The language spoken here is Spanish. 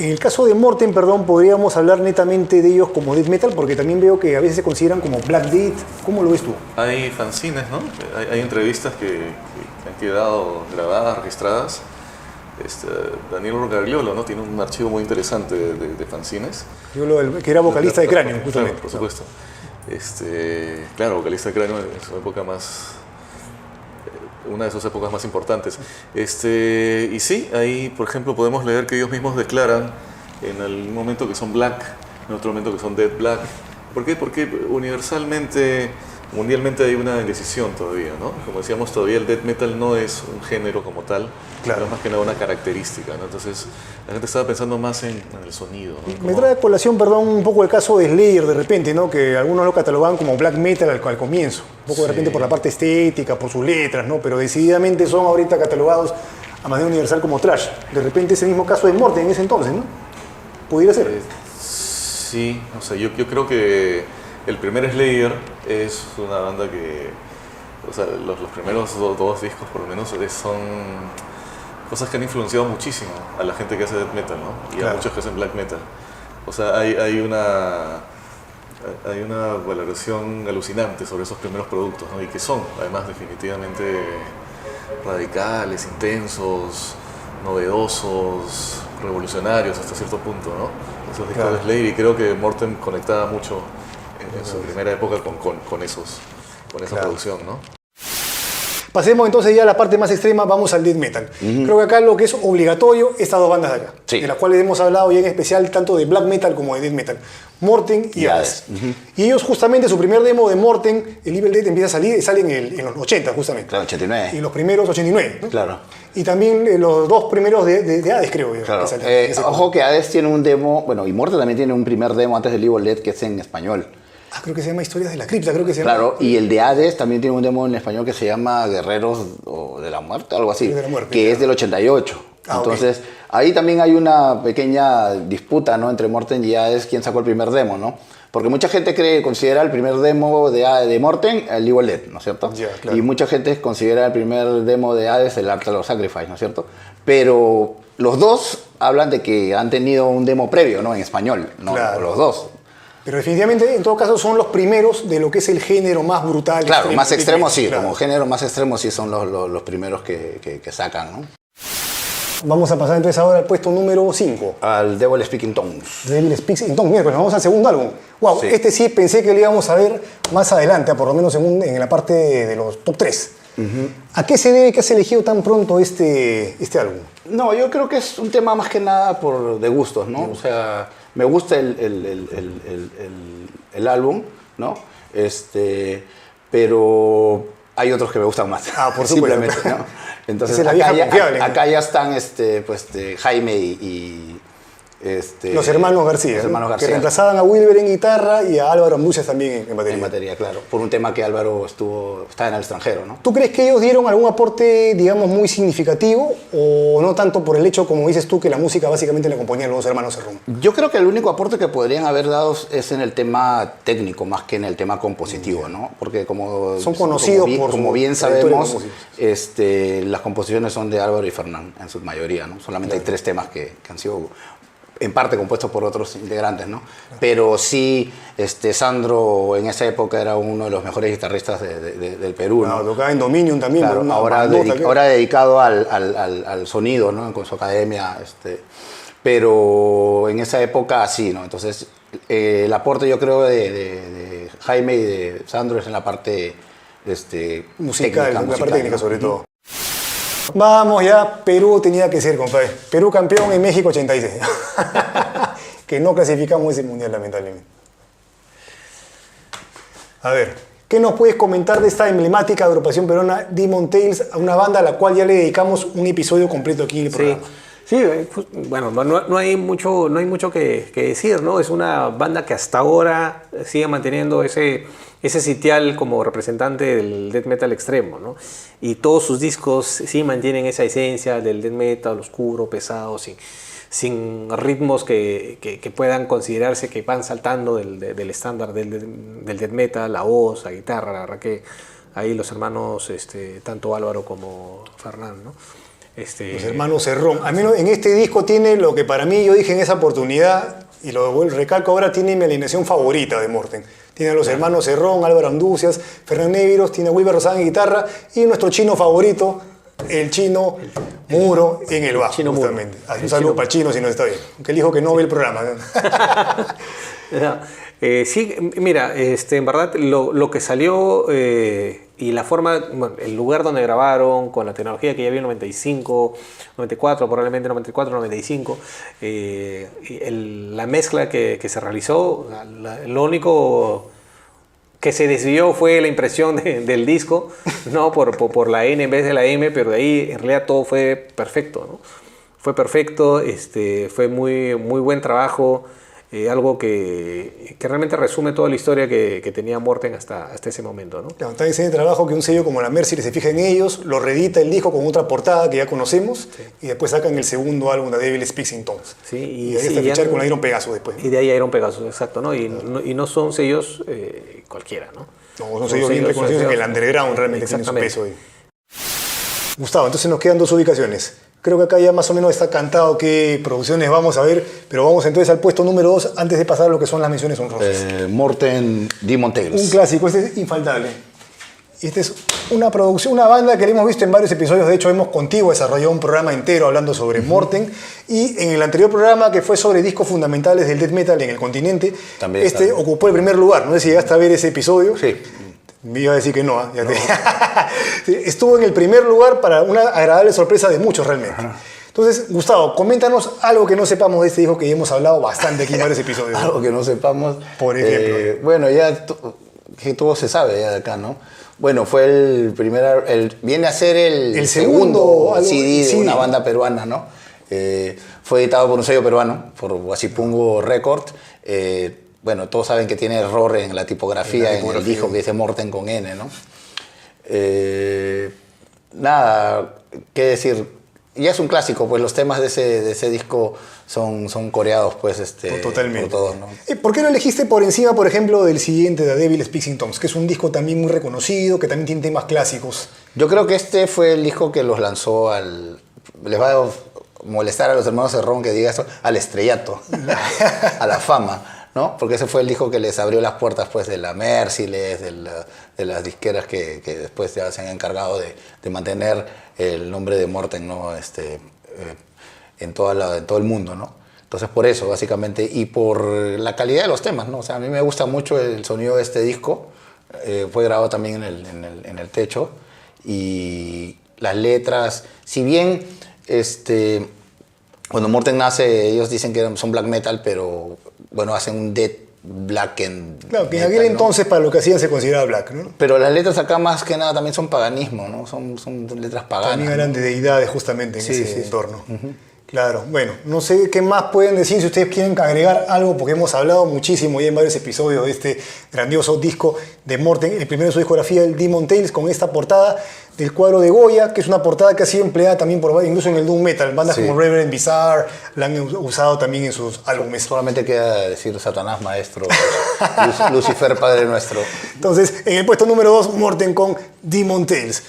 En el caso de Morten, perdón, podríamos hablar netamente de ellos como death metal, porque también veo que a veces se consideran como black death. ¿Cómo lo ves tú? Hay fanzines, ¿no? Hay entrevistas que han quedado grabadas, registradas. Daniel Rocagliolo, ¿no? Tiene un archivo muy interesante de fanzines. Que era vocalista de Cráneo, justamente. Claro, por supuesto. Claro, vocalista de Cráneo en su época más... una de sus épocas más importantes. Y sí, ahí, por ejemplo, podemos leer que ellos mismos declaran en algún momento que son black, en otro momento que son dead black. ¿Por qué? Porque universalmente, mundialmente hay una indecisión todavía, ¿no? Como decíamos, todavía el death metal no es un género como tal, claro, pero es más que nada una característica, ¿no? Entonces, la gente estaba pensando más en el sonido, ¿no? Me trae a colación, perdón, un poco el caso de Slayer de repente, ¿no? Que algunos lo catalogaban como black metal al comienzo. Un poco de repente por la parte estética, por sus letras, ¿no? Pero decididamente son ahorita catalogados a manera universal como trash. De repente ese mismo caso de Morten en ese entonces, ¿no? ¿Pudiera ser? Sí, o sea, yo creo que el primer Slayer es una banda que, o sea, los primeros dos discos por lo menos son cosas que han influenciado muchísimo a la gente que hace death metal, ¿no? Y a muchos que hacen black metal. O sea, hay una valoración alucinante sobre esos primeros productos, ¿no? Y que son, además, definitivamente radicales, intensos, novedosos, revolucionarios hasta cierto punto, ¿no? Esos discos de Slayer, y creo que Morten conectaba mucho en su primera época con esa producción, ¿no? Pasemos entonces ya a la parte más extrema, vamos al death metal. Creo que acá lo que es obligatorio, estas dos bandas de acá, de las cuales hemos hablado ya en especial tanto de black metal como de death metal. Morten y Hades. Y ellos justamente, su primer demo de Morten, el Evil Dead, empieza a salir, sale en los 80 justamente. Claro, 89. Y los primeros 89, ¿no? Claro. Y también los dos primeros de Hades, creo yo. Claro. Que Ojo que Hades tiene un demo, bueno, y Morten también tiene un primer demo antes del Evil Dead que es en español. Creo que se llama Historias de la Cripta, creo que se llama. Claro, y el de Hades también tiene un demo en español que se llama Guerreros de la Muerte, algo así, de la muerte, que es del 88. Entonces, ahí también hay una pequeña disputa, ¿no?, entre Morten y Hades, quién sacó el primer demo, ¿no? Porque mucha gente considera el primer demo de Morten el Evil Dead, ¿no es cierto? Claro. Y mucha gente considera el primer demo de Hades el Altar of Sacrifice, ¿no es cierto? Pero los dos hablan de que han tenido un demo previo, ¿no?, en español, ¿no? Claro. Los dos. Pero definitivamente, en todo caso, son los primeros de lo que es el género más brutal. Claro, más extremo sí, claro. Como género más extremo sí son los primeros que sacan, ¿no? Vamos a pasar entonces ahora al puesto número 5. Al Devil Speaking Tongues. Devil Speaks in Tongues. Miércoles, vamos al segundo álbum. Wow, Sí. Este sí pensé que lo íbamos a ver más adelante, por lo menos en la parte de los top 3. ¿A qué se debe que has elegido tan pronto este álbum? No, yo creo que es un tema más que nada de gustos, ¿no? O sea, me gusta el álbum, ¿no? Pero hay otros que me gustan más. Por supuesto. Simplemente, ¿no? Entonces, Esa es la vieja confiable, ¿no? acá ya están Jaime Los hermanos García. Los hermanos García. Que reemplazaban a Wilber en guitarra y a Álvaro Ambuches también en batería. En batería, claro. Por un tema que Álvaro está en el extranjero, ¿no? ¿Tú crees que ellos dieron algún aporte, digamos, muy significativo o no tanto por el hecho, como dices tú, que la música básicamente la componían los dos hermanos Serrón? Yo creo que el único aporte que podrían haber dado es en el tema técnico más que en el tema compositivo, ¿no? Porque son conocidos como bien sabemos, las composiciones son de Álvaro y Fernán en su mayoría, ¿no? Solamente hay 3 temas que han sido en parte compuestos por otros integrantes, ¿no? Pero sí, Sandro en esa época era uno de los mejores guitarristas del Perú, ¿no? Tocaba en Dominion también. Claro, ahora dedicado al sonido, ¿no? Con su academia, pero en esa época sí, ¿no? Entonces, el aporte yo creo de Jaime y de Sandro es en la parte musical, técnica, la parte técnica sobre todo. Vamos ya, Perú tenía que ser, compadre. Perú campeón en México 86. Que no clasificamos ese mundial, lamentablemente. A ver, ¿qué nos puedes comentar de esta emblemática agrupación peruana Demon Tales, a una banda a la cual ya le dedicamos un episodio completo aquí en el programa? Sí, bueno, no hay mucho que decir, ¿no? Es una banda que hasta ahora sigue manteniendo ese sitial como representante del death metal extremo, ¿no? Y todos sus discos sí mantienen esa esencia del death metal oscuro, pesado, sin ritmos que puedan considerarse que van saltando del estándar del death metal, la voz, la guitarra. La verdad que ahí los hermanos, tanto Álvaro como Fernán, ¿no? Los hermanos Cerrón. A mí en este disco tiene lo que para mí, yo dije en esa oportunidad, y lo recalco ahora, tiene mi alineación favorita de Morten. Tiene a los hermanos Cerrón, Álvaro Anducias, Fernán Neviros, tiene a Wilber Rosán en guitarra y nuestro chino favorito, el chino Muro en el bajo, Chino justamente. Un saludo para el chino si no está bien. Aunque él dijo que no ve el programa. Sí, mira, en verdad lo que salió y la forma, bueno, el lugar donde grabaron, con la tecnología que ya había en 95, 94, probablemente 94, 95, la mezcla que se realizó, lo único que se desvió fue la impresión del disco, ¿no? por la N en vez de la M, pero de ahí en realidad todo fue perfecto, ¿no? Fue perfecto, fue muy, muy buen trabajo. Algo que realmente resume toda la historia que tenía Morten hasta ese momento, ¿no? Claro, está ese trabajo que un sello como la Mercury se fija en ellos, lo reedita el disco con otra portada que ya conocemos, sí. Y después sacan el segundo álbum de Devil Speaks in Tongues. Sí, y ahí está fichar con Iron Pegasus después. Y de ahí Iron Pegasus, exacto, ¿no? Y no son sellos cualquiera, ¿no? No, son sellos bien reconocidos en el underground, realmente tienen su peso ahí. Gustavo, entonces nos quedan 2 ubicaciones. Creo que acá ya más o menos está cantado qué producciones vamos a ver, pero vamos entonces al puesto número 2 antes de pasar a lo que son las menciones honrosas. Morten Demon Tales. Un clásico, este es infaltable. Esta es una producción, una banda que la hemos visto en varios episodios. De hecho, hemos contigo desarrollado un programa entero hablando sobre Morten. Y en el anterior programa, que fue sobre discos fundamentales del death metal en el continente, también ocupó el primer lugar. No sé si llegaste a ver ese episodio. Sí. Me iba a decir que no, ¿eh? Estuvo en el primer lugar para una agradable sorpresa de muchos realmente. Ajá. Entonces, Gustavo, coméntanos algo que no sepamos de este disco que ya hemos hablado bastante aquí en varios episodios. Algo que no sepamos. Por ejemplo. Bueno, ya que todo se sabe ya de acá, ¿no? Bueno, fue viene a ser el segundo CD de una banda peruana, ¿no? Fue editado por un sello peruano, por Guasipungo Records. Bueno, todos saben que tiene error en la tipografía, en el disco que dice Morten con N, ¿no? Nada, qué decir, ya es un clásico, pues los temas de ese disco son coreados, pues, totalmente. por todos, ¿no? ¿Por qué lo elegiste por encima, por ejemplo, del siguiente, The Devil Speaks in Tongues, que es un disco también muy reconocido, que también tiene temas clásicos? Yo creo que este fue el disco que los lanzó les va a molestar a los hermanos Cerrón que diga esto, al estrellato, a la fama, ¿no? Porque ese fue el disco que les abrió las puertas, pues, de la Merciless, de las disqueras que después ya se han encargado de mantener el nombre de Morten, ¿no? En todo el mundo, ¿no? Entonces, por eso, básicamente, y por la calidad de los temas, ¿no? O sea, a mí me gusta mucho el sonido de este disco. Fue grabado también en el techo. Y las letras, si bien cuando Morten nace, ellos dicen que son black metal, pero bueno, hacen un death black claro, que en aquel entonces, ¿no? Para lo que hacían se consideraba black, ¿no? Pero las letras acá más que nada también son paganismo, ¿no? Son letras paganas. También eran de deidades justamente en ese entorno. Claro, bueno, no sé qué más pueden decir si ustedes quieren agregar algo, porque hemos hablado muchísimo ya en varios episodios de este grandioso disco de Morten, el primero de su discografía, el Demon Tales, con esta portada del cuadro de Goya, que es una portada que ha sido empleada también incluso en el doom metal. Bandas como Reverend Bizarre la han usado también en sus álbumes. Solamente queda decir Satanás Maestro, Lucifer Padre Nuestro. Entonces, en el puesto número 2, Morten con Demon Tales.